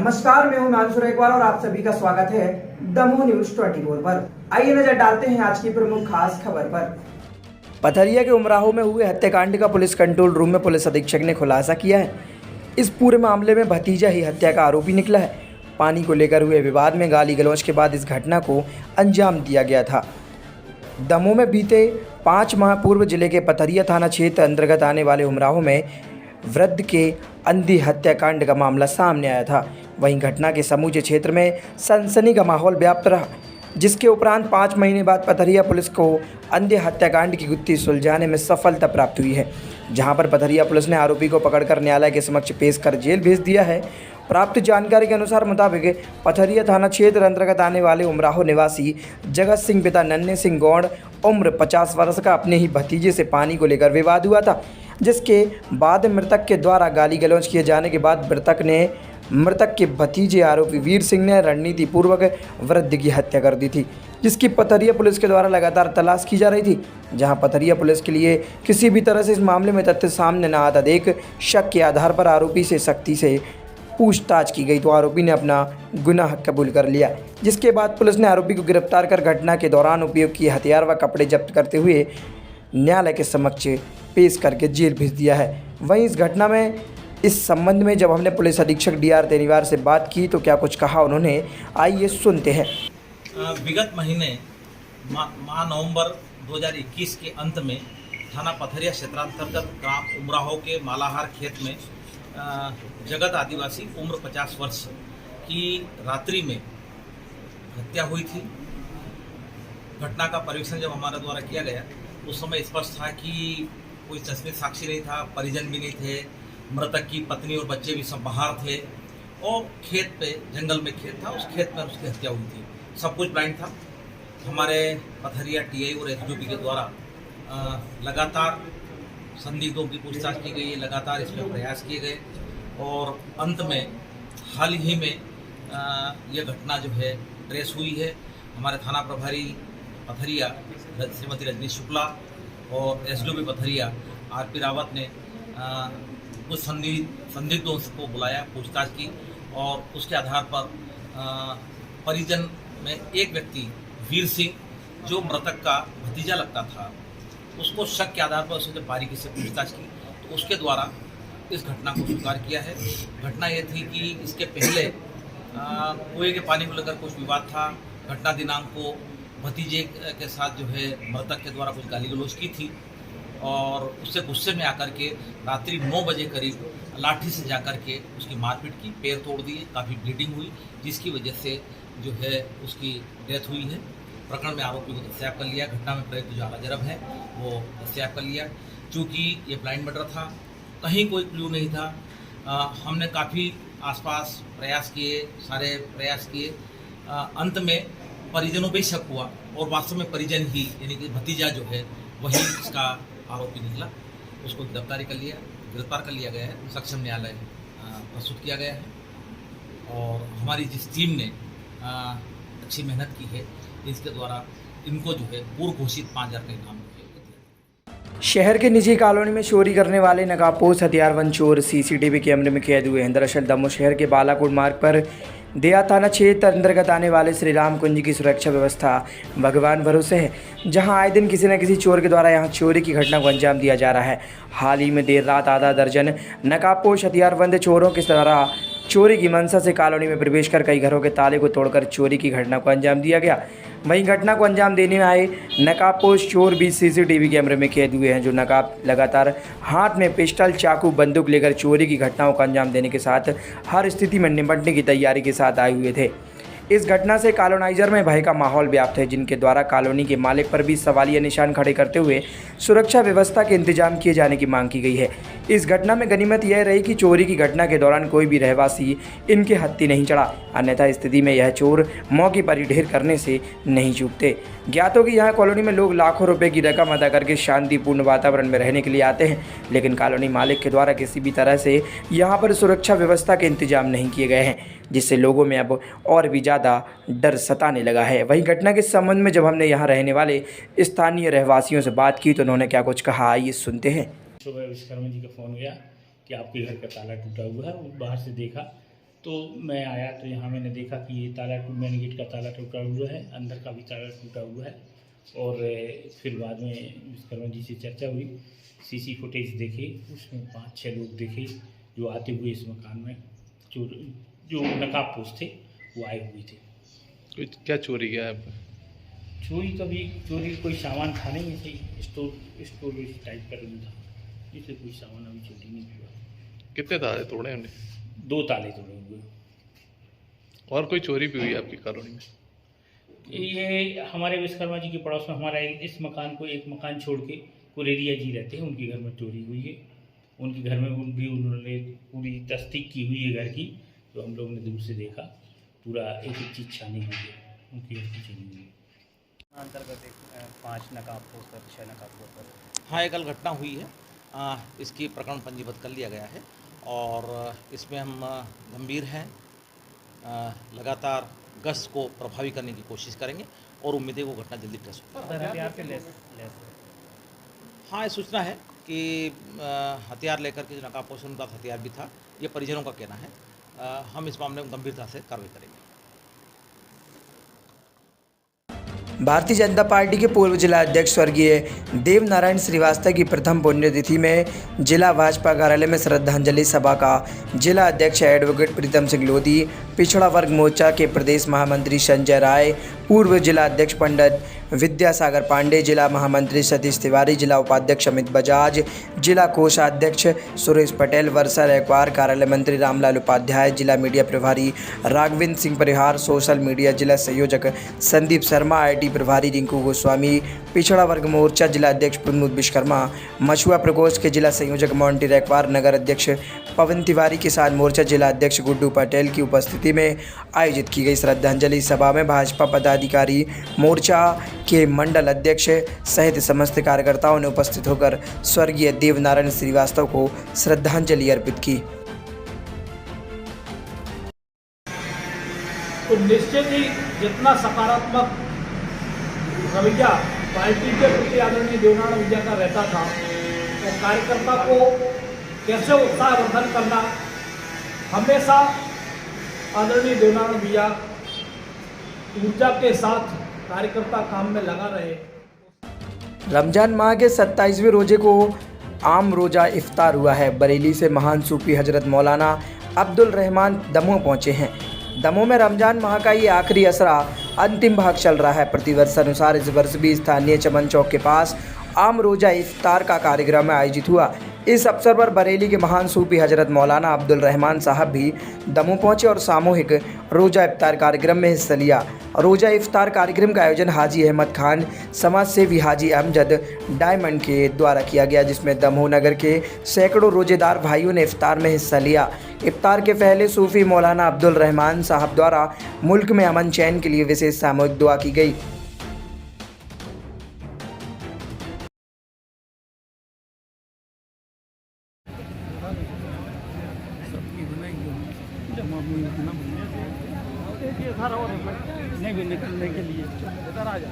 नमस्कार, मैं हूं मानसूर एक बार और आप सभी का स्वागत है दमोह न्यूज 24 पर। आइए नजर डालते हैं आज की प्रमुख खास खबर पर। पथरिया के उमराहो में हुए हत्याकांड का पुलिस कंट्रोल रूम में पुलिस अधीक्षक ने खुलासा किया है। इस पूरे मामले में भतीजा ही हत्या का आरोपी निकला है। पानी को लेकर हुए विवाद में गाली गलौज के बाद इस घटना को अंजाम दिया गया था। दमोह में बीते 5 माह पूर्व जिले के पथरिया थाना क्षेत्र अंतर्गत आने वाले उमराहो में वृद्ध के अंधी हत्याकांड का मामला सामने आया था। वहीं घटना के समूचे क्षेत्र में सनसनी का माहौल व्याप्त रहा, जिसके उपरांत 5 महीने बाद पथरिया पुलिस को अंधे हत्याकांड की गुत्थी सुलझाने में सफलता प्राप्त हुई है, जहां पर पथरिया पुलिस ने आरोपी को पकड़कर न्यायालय के समक्ष पेश कर जेल भेज दिया है। प्राप्त जानकारी के अनुसार मुताबिक पथरिया थाना क्षेत्र अंतर्गत आने वाले उमराहो निवासी जगत सिंह पिता नन्हे सिंह गौड़ उम्र 50 वर्ष का अपने ही भतीजे से पानी को लेकर विवाद हुआ था, जिसके बाद मृतक के द्वारा गाली गलौज किए जाने के बाद मृतक के भतीजे आरोपी वीर सिंह ने रणनीति पूर्वक वृद्ध की हत्या कर दी थी, जिसकी पथरिया पुलिस के द्वारा लगातार तलाश की जा रही थी। जहां पथरिया पुलिस के लिए किसी भी तरह से इस मामले में तथ्य सामने न आता देख शक के आधार पर आरोपी से सख्ती से पूछताछ की गई तो आरोपी ने अपना गुनाह कबूल कर लिया, जिसके बाद पुलिस ने आरोपी को गिरफ्तार कर घटना के दौरान उपयोग किए हथियार व कपड़े जब्त करते हुए न्यायालय के समक्ष पेश करके जेल भेज दिया है। वहीं इस घटना में इस संबंध में जब हमने पुलिस अधीक्षक DR तेनीवार से बात की तो क्या कुछ कहा उन्होंने, आइए सुनते हैं। विगत महीने माह नवंबर 2021 के अंत में थाना पथरिया क्षेत्रांतर्गत ग्राम उमराहो के मालाहार खेत में जगत आदिवासी उम्र 50 वर्ष की रात्रि में हत्या हुई थी। घटना का परीक्षण जब हमारे द्वारा किया गया उस समय स्पष्ट था कि कोई चश्मित साक्षी नहीं था, परिजन भी नहीं थे, मृतक की पत्नी और बच्चे भी सब बाहर थे और खेत पे जंगल में खेत था, उस खेत में उसकी हत्या हुई थी। सब कुछ ब्लाइंड था। हमारे पथरिया TI और SDOP के द्वारा लगातार संदिग्धों की पूछताछ की गई, लगातार इसमें प्रयास किए गए और अंत में हाल ही में यह घटना जो है ट्रेस हुई है। हमारे थाना प्रभारी पथरिया श्रीमती रजनी शुक्ला और SDOP पथरिया RP रावत ने कुछ संदिग्धों को बुलाया, पूछताछ की और उसके आधार पर परिजन में एक व्यक्ति वीर सिंह जो मृतक का भतीजा लगता था, उसको शक के आधार पर उसने बारीकी से पूछताछ की तो उसके द्वारा इस घटना को स्वीकार किया है। घटना ये थी कि इसके पहले कुएं के पानी को लेकर कुछ विवाद था। घटना दिनांक को भतीजे के साथ जो है मृतक के द्वारा कुछ गाली गलौज की थी और उससे गुस्से में आकर के रात्रि 9 बजे करीब लाठी से जाकर के उसकी मारपीट की, पैर तोड़ दिए, काफ़ी ब्लीडिंग हुई, जिसकी वजह से जो है उसकी डेथ हुई है। प्रकरण में आरोपी को दस्याब कर लिया। घटना में प्रयुक्त जो आला जरब है वो दस्याब कर लिया। चूँकि ये ब्लाइंड मर्डर था, कहीं कोई क्लू नहीं था। हमने काफ़ी आसपास प्रयास किए, सारे प्रयास किए। अंत में परिजनों पर शक हुआ और वास्तव में परिजन ही यानी कि भतीजा जो है वही इसका आरोपी निकला। उसको गिरफ्तार कर लिया गया है, सक्षम न्यायालय प्रस्तुत किया गया है और हमारी जिस टीम ने अच्छी मेहनत की है इसके द्वारा इनको जो है पूर्व घोषित 5,000 का इनाम दिया। शहर के निजी कॉलोनी में चोरी करने वाले नकाबपोश हथियारबंद चोर CCTV कैमरे में कैद हुए हैं। दरअसल दमोह शहर के बालाकोट मार्ग पर देया थाना क्षेत्र अंतर्गत आने वाले श्री राम कुंज की सुरक्षा व्यवस्था भगवान भरोसे है, जहां आए दिन किसी न किसी चोर के द्वारा यहां चोरी की घटना को अंजाम दिया जा रहा है। हाल ही में देर रात आधा दर्जन नकाबपोश हथियारबंद चोरों के द्वारा चोरी की मंशा से कॉलोनी में प्रवेश कर कई घरों के ताले को तोड़कर चोरी की घटना को अंजाम दिया गया। वहीं घटना को अंजाम देने में आए नकाबपोश चोर भी CCTV कैमरे में कैद हुए हैं, जो नकाब लगातार हाथ में पिस्टल, चाकू, बंदूक लेकर चोरी की घटनाओं का अंजाम देने के साथ हर स्थिति में निपटने की तैयारी के साथ आए हुए थे। इस घटना से कॉलोनाइजर में भय का माहौल व्याप्त है, जिनके द्वारा कॉलोनी के मालिक पर भी सवालिया निशान खड़े करते हुए सुरक्षा व्यवस्था के इंतजाम किए जाने की मांग की गई है। इस घटना में गनीमत यह रही कि चोरी की घटना के दौरान कोई भी रहवासी इनके हत्थे नहीं चढ़ा, अन्यथा स्थिति में यह चोर मौके पर ही ढेर करने से नहीं चूकते। ज्ञात हो कि यहाँ कॉलोनी में लोग लाखों रुपए की रकम अदा करके शांतिपूर्ण वातावरण में रहने के लिए आते हैं, लेकिन कॉलोनी मालिक के द्वारा किसी भी तरह से यहाँ पर सुरक्षा व्यवस्था के इंतजाम नहीं किए गए हैं, जिससे लोगों में अब और भी ज़्यादा डर सताने लगा है। वहीं घटना के संबंध में जब हमने यहाँ रहने वाले स्थानीय रहवासियों से बात की तो उन्होंने क्या कुछ कहा, आइए सुनते हैं। सुबह विश्वकर्मा जी का फ़ोन गया कि आपके घर का ताला टूटा हुआ है। बाहर से देखा तो मैं आया तो यहाँ मैंने देखा कि ये ताला मेन गेट का ताला टूटा हुआ है, अंदर का भी ताला टूटा हुआ है। और फिर बाद में विश्वकर्मा जी से चर्चा हुई, सीसी फुटेज देखे, उसमें 5-6 लोग देखे जो आते हुए इस मकान में जो नकाबपोश थे वो आए हुए थे। क्या चोरी किया है? चोरी कोई सामान था नहीं, ऐसे स्टोरेज टाइप का रूम था, इसलिए कोई सामान अभी चोरी नहीं हुआ। कितने ताले तोड़े उन्हें? 2 ताले तोड़े हुए। और कोई चोरी भी हुई है आपकी कॉलोनी में? ये हमारे विश्वकर्मा जी के पड़ोस में हमारा इस मकान को एक मकान छोड़ के कुरेरिया जी रहते हैं, उनके घर में चोरी हुई है। उनके घर में भी उन्होंने पूरी तस्दीक की हुई है घर की, तो हम लोग ने दूर से देखा, पूरा एक चीज़ छानी हुई है, उनकी घर की छानी हुई है। अंतर्गत 5 नकाबपोश और 6 नकाबपोश। हाँ, एक कल घटना हुई है, इसकी प्रकरण पंजीबद्ध कर लिया गया है और इसमें हम गंभीर हैं, लगातार गश्त को प्रभावी करने की कोशिश करेंगे और उम्मीद है वो घटना जल्दी ट्रेस हो। हथियार के लेस। हाँ, ये सूचना है कि हथियार लेकर के जो नकाबपोश उनका हथियार भी था, ये परिजनों का कहना है। हम इस मामले में गंभीरता से कार्रवाई करेंगे। भारतीय जनता पार्टी के पूर्व जिला अध्यक्ष स्वर्गीय देव नारायण श्रीवास्तव की प्रथम पुण्यतिथि में जिला भाजपा कार्यालय में श्रद्धांजलि सभा का जिला अध्यक्ष एडवोकेट प्रीतम सिंह लोधी, पिछड़ा वर्ग मोर्चा के प्रदेश महामंत्री संजय राय, पूर्व जिला अध्यक्ष पंडित विद्यासागर पांडे, जिला महामंत्री सतीश तिवारी, जिला उपाध्यक्ष अमित बजाज, जिला कोषाध्यक्ष सुरेश पटेल, वर्षा रैकवार, कार्यालय मंत्री रामलाल उपाध्याय, जिला मीडिया प्रभारी राघविंद्र सिंह परिहार, सोशल मीडिया जिला संयोजक संदीप शर्मा, IT प्रभारी रिंकू गोस्वामी, पिछड़ा वर्ग मोर्चा जिला अध्यक्ष प्रमोद विश्वकर्मा, मछुआ प्रकोष्ठ के जिला संयोजक मोंटी रैकवार, नगर अध्यक्ष पवन तिवारी, किसान मोर्चा जिला अध्यक्ष गुड्डू पटेल की उपस्थिति में आयोजित की गई श्रद्धांजलि सभा में भाजपा पदाधिकारी, मोर्चा के मंडल अध्यक्ष सहित समस्त कार्यकर्ताओं ने उपस्थित होकर स्वर्गीय देव नारायण श्रीवास्तव को श्रद्धांजलि अर्पित की। तो निश्चित ही जितना सकारात्मक रवैया पार्टी के प्रति आदरणीय देवनारायण भैया का रहता था, तो कार्यकर्ता को कैसे उत्साहवर्धन करना, हमेशा आदरणीय देवनारायण भैया ऊर्जा के साथ कार्यकर्ता काम में लगा रहे। रमजान माह के 27वें रोजे को आम रोजा इफ्तार हुआ है। बरेली से महान सूफी हजरत मौलाना अब्दुल रहमान दमोह पहुंचे हैं। दमोह में रमजान माह का ये आखिरी असरा अंतिम भाग चल रहा है। प्रतिवर्ष अनुसार इस वर्ष भी स्थानीय चमन चौक के पास आम रोजा इफ्तार का कार्यक्रम आयोजित हुआ। इस अवसर पर बरेली के महान सूफी हजरत मौलाना अब्दुल रहमान साहब भी दमोह पहुंचे और सामूहिक रोजा इफ्तार कार्यक्रम में हिस्सा लिया। रोजा इफ्तार कार्यक्रम का आयोजन हाजी अहमद खान समाज सेवी हाजी अमजद डायमंड के द्वारा किया गया, जिसमें दमोह नगर के सैकड़ों रोजेदार भाइयों ने इफ्तार में हिस्सा लिया। इफ्तार के पहले सूफी मौलाना अब्दुल रहमान साहब द्वारा मुल्क में अमन चैन के लिए विशेष सामूहिक दुआ की गई। नहीं भी निकलने के लिए इधर आ जा।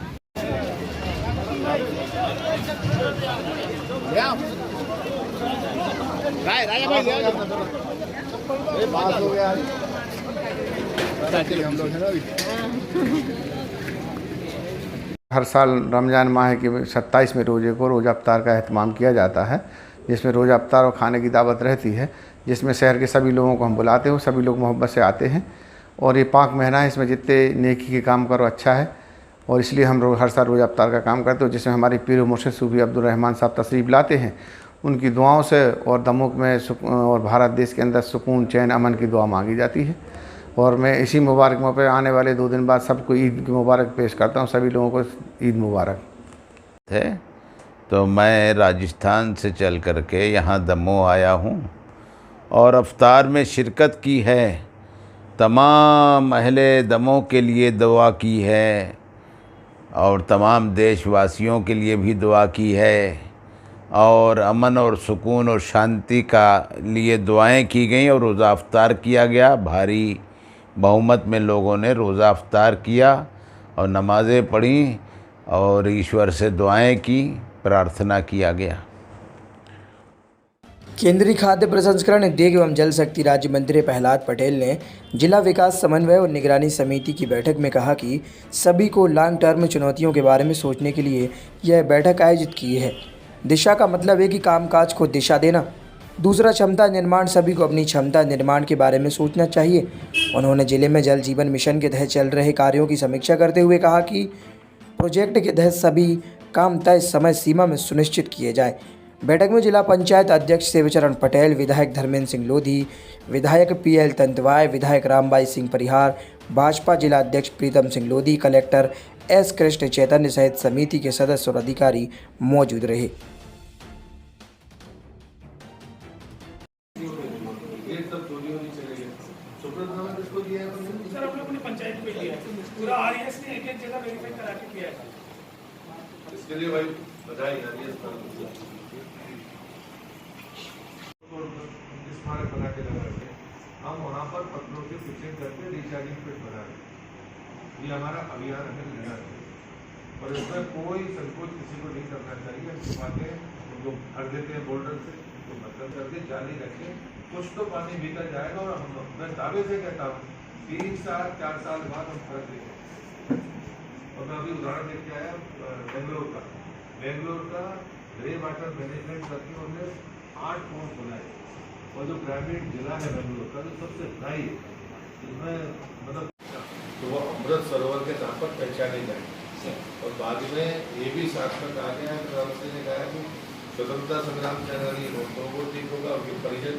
हर साल रमज़ान माह के 27वें रोज़े को रोज़ा अफ्तार का एहतमाम किया जाता है, जिसमें रोज़ा अफ्तार और खाने की दावत रहती है, जिसमें शहर के सभी लोगों को हम बुलाते हैं, सभी लोग मोहब्बत से आते हैं। और ये पाक महीना है, इसमें जितने नेकी के काम करो अच्छा है, और इसलिए हम हर साल रोज़ा अफ्तार का काम करते हैं, जिसमें हमारे पीर मुर्शिद सूफी अब्दुल रहमान साहब तशरीफ़ लाते हैं। उनकी दुआओं से और दमोह में और भारत देश के अंदर सुकून, चैन, अमन की दुआ मांगी जाती है। और मैं इसी मुबारक मौके पर आने वाले 2 दिन बाद सबको ईद की मुबारक पेश करता हूँ। सभी लोगों को ईद मुबारक है। तो मैं राजस्थान से चल कर के यहाँ दमोह आया हूँ और अफ्तार में शिरकत की है। तमाम अहले दमोह के लिए दुआ की है और तमाम देशवासियों के लिए भी दुआ की है, और अमन और सुकून और शांति का लिए दुआएं की गई और रोज़ा अफ्तार किया गया। भारी बहुमत में लोगों ने रोज़ा अफ्तार किया और नमाज़ें पढ़ी और ईश्वर से दुआएं की, प्रार्थना किया गया। केंद्रीय खाद्य प्रसंस्करण उद्योग एवं जल शक्ति राज्य मंत्री प्रहलाद पटेल ने जिला विकास समन्वय और निगरानी समिति की बैठक में कहा कि सभी को लॉन्ग टर्म चुनौतियों के बारे में सोचने के लिए यह बैठक आयोजित की है। दिशा का मतलब है कि कामकाज को दिशा देना। दूसरा, क्षमता निर्माण। सभी को अपनी क्षमता निर्माण के बारे में सोचना चाहिए। उन्होंने जिले में जल जीवन मिशन के तहत चल रहे कार्यों की समीक्षा करते हुए कहा कि प्रोजेक्ट के तहत सभी काम तय समय सीमा में सुनिश्चित किए जाए। बैठक में जिला पंचायत अध्यक्ष शिवचरण पटेल, विधायक धर्मेंद्र सिंह लोधी, विधायक PL तंतवाय, विधायक रामबाई सिंह परिहार, भाजपा जिला अध्यक्ष प्रीतम सिंह लोधी, कलेक्टर S कृष्ण चैतन्य सहित समिति के सदस्य और अधिकारी मौजूद रहे। सर हम लोग ने पंचायत पे लिया है, पूरा RES ने एक जगह वेरीफाई करा के किया है। इसके लिए भाई बधाई। स्मारक बना के लगा रहे हैं, हम वहाँ पर पत्थरों से फिटिंग करके रिचार्जिंग पिट बना रहे हैं। ये हमारा अभियान है लेना है और इसमें कोई संकोच किसी को नहीं करना चाहिए। हम छुपाते हैं, उनको भर देते हैं बोल्डर से, तो मतलब करके जाली रखें, कुछ तो पानी भीतर जाएगा। और हम मैं दावे से कहता हूँ 3 साल 4 साल बाद हम फर्क देंगे। और मैं अभी उदाहरण देख के आया बेंगलोर का ग्रे वाटर मैनेजमेंट करके उन्होंने 8 पोस्ट बनाए। और जो ग्रामीण जिला है बेंगलोर का, जो सबसे हाई इसमें मतलब तो वो अमृत सरोवर के नाम पर पहचाने जाए। और बाद में ये भी साथ में कहा गया है, प्रधानमंत्री ने कहा कि स्वतंत्रता संग्राम सेनानी हो तो वो ठीक होगा, उनके परिजन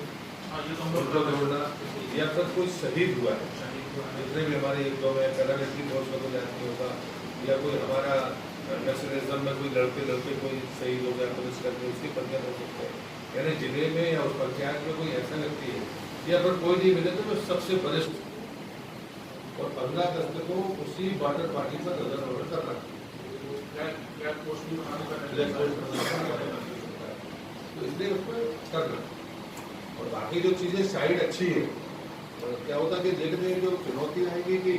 जोड़ना, या फिर कोई शहीद हुआ है जितने भी हमारे युद्धों में पैरामिलिट्री फोर्स में कोई आदमी होगा, या कोई हमारा नेशनलिज्म में कोई लड़के कोई शहीद हो गया पुलिसकर्मी, उसके पंजीयन हो सकते हैं। यानी जिले में या उस पंचायत में कोई ऐसा व्यक्ति है या अगर कोई नहीं मिले तो मैं सबसे वरिष्ठ। और 15 अगस्त को उसी बॉर्डर पार्टी पर ध्वजारोहण करना, तो इसलिए उसको करना। और बाकी जो चीजें साइड अच्छी है, और क्या होता है कि देखते हैं जो चुनौती आएगी कि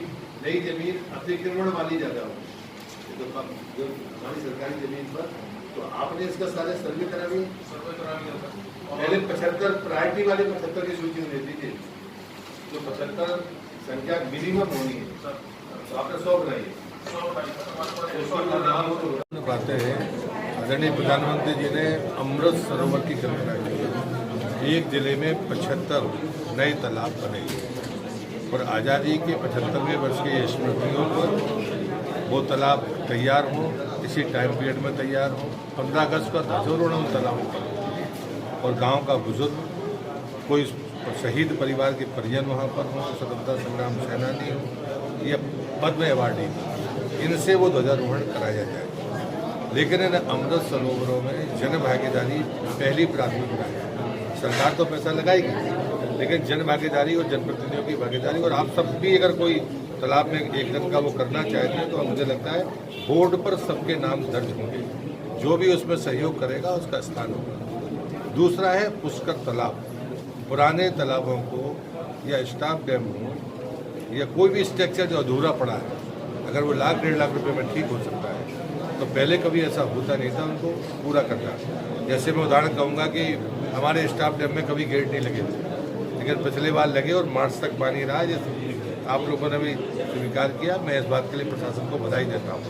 नई जमीन अतिक्रमण वाली ज्यादा होगी जो हमारी सरकारी जमीन पर, तो आपने इसका सारे सर्वे करा लिया। पहले 75 प्रायोरिटी वाले 75 की सूची दे दीजिए, जो 75 संख्या मिनिमम होनी है, तो आपने 100 बनाइए। बातें हैं, आदरणीय प्रधानमंत्री जी ने अमृत सरोवर की कल्पना की। एक जिले में 75 नए तालाब बने और आज़ादी के 75वें वर्ष की स्मृतियों पर वो तालाब तैयार हो, इसी टाइम पीरियड में तैयार हो। 15 अगस्त का ध्वजारोहण उन तालाबों पर, और गांव का बुजुर्ग, कोई शहीद परिवार के परिजन वहाँ पर हो, स्वतंत्रता संग्राम सेनानी हो या पद्म अवार्डी, इनसे वो ध्वजारोहण कराया जाए। लेकिन इन अमृत सरोवरों में जन भागीदारी पहली प्राथमिकता है। सरकार तो पैसा लगाएगी, लेकिन जन भागीदारी और जनप्रतिनिधियों की भागीदारी, और आप सब भी अगर कोई तालाब में एक दिन का वो करना चाहते हैं तो मुझे लगता है बोर्ड पर सबके नाम दर्ज होंगे, जो भी उसमें सहयोग करेगा उसका स्थान होगा। दूसरा है पुष्कर तालाब, पुराने तालाबों को या स्टाफ डैम हो या कोई भी स्ट्रक्चर जो अधूरा पड़ा है, अगर वो 1 लाख 1.5 लाख रुपए में ठीक हो सकता है तो पहले कभी ऐसा होता नहीं था, उनको पूरा करना। जैसे मैं उदाहरण कहूँगा कि हमारे स्टाफ डैम में कभी गेट नहीं लगे थे, लेकिन पिछले बार लगे और मार्च तक पानी रहा, जैसे आप लोगों ने भी स्वीकार किया। मैं इस बात के लिए प्रशासन को बधाई देता हूँ,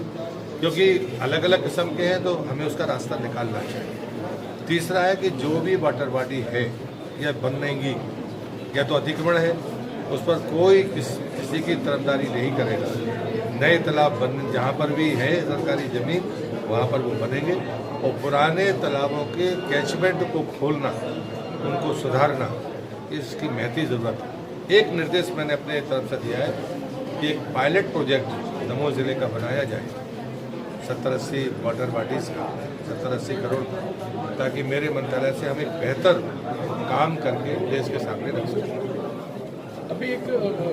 क्योंकि अलग अलग किस्म के हैं तो हमें उसका रास्ता निकालना चाहिए। तीसरा है कि जो भी वाटर बॉडी है या बनेगी या तो अतिक्रमण है, उस पर कोई किसी की तरफदारी नहीं करेगा। नए तालाब बन जहाँ पर भी है सरकारी ज़मीन, वहाँ पर वो बनेंगे। और पुराने तालाबों के कैचमेंट को खोलना, उनको सुधारना, इसकी महती ज़रूरत है। एक निर्देश मैंने अपने तरफ से दिया है कि एक पायलट प्रोजेक्ट दमोह ज़िले का बनाया जाए 70-80 वाटर बॉडीज़ का, 70-80 करोड़, ताकि मेरे मंत्रालय से हम एक बेहतर काम करके देश के सामने रख सकें। अभी एक